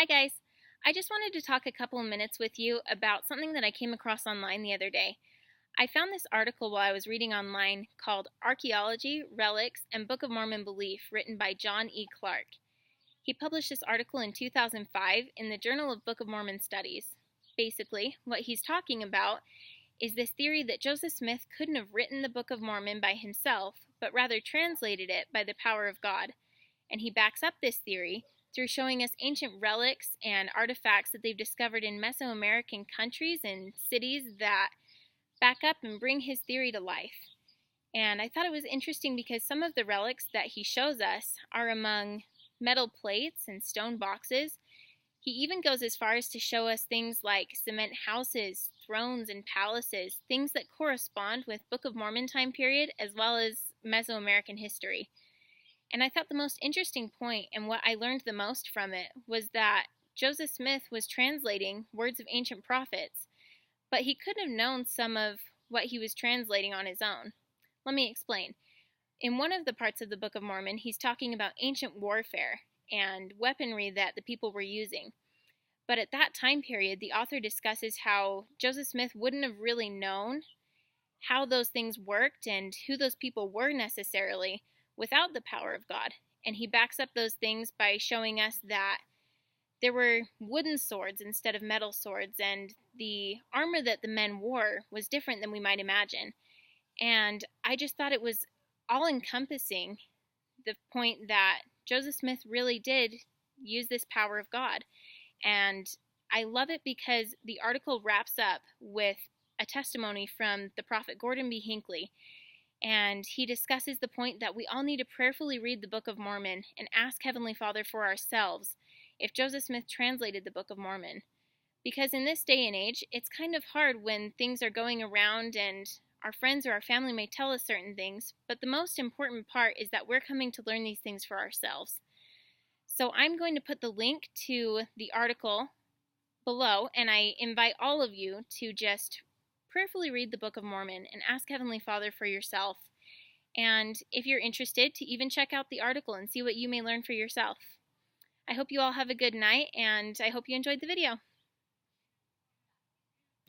Hi guys! I just wanted to talk a couple of minutes with you about something that I came across online the other day. I found this article while I was reading online called Archaeology, Relics, and Book of Mormon Belief, written by John E. Clark. He published this article in 2005 in the Journal of Book of Mormon Studies. Basically, what he's talking about is this theory that Joseph Smith couldn't have written the Book of Mormon by himself, but rather translated it by the power of God. And he backs up this theory through showing us ancient relics and artifacts that they've discovered in Mesoamerican countries and cities that back up and bring his theory to life. And I thought it was interesting because some of the relics that he shows us are among metal plates and stone boxes. He even goes as far as to show us things like cement houses, thrones, and palaces, things that correspond with Book of Mormon time period as well as Mesoamerican history. And I thought the most interesting point, and what I learned the most from it, was that Joseph Smith was translating words of ancient prophets, but he could have known some of what he was translating on his own. Let me explain. In one of the parts of the Book of Mormon, he's talking about ancient warfare and weaponry that the people were using. But at that time period, the author discusses how Joseph Smith wouldn't have really known how those things worked and who those people were necessarily without the power of God. And he backs up those things by showing us that there were wooden swords instead of metal swords, and the armor that the men wore was different than we might imagine. And I just thought it was all-encompassing, the point that Joseph Smith really did use this power of God. And I love it because the article wraps up with a testimony from the prophet Gordon B. Hinckley. And he discusses the point that we all need to prayerfully read the Book of Mormon and ask Heavenly Father for ourselves if Joseph Smith translated the Book of Mormon. Because in this day and age, it's kind of hard when things are going around and our friends or our family may tell us certain things, but the most important part is that we're coming to learn these things for ourselves. So I'm going to put the link to the article below, and I invite all of you to just prayerfully read the Book of Mormon and ask Heavenly Father for yourself. And if you're interested, to even check out the article and see what you may learn for yourself. I hope you all have a good night, and I hope you enjoyed the video.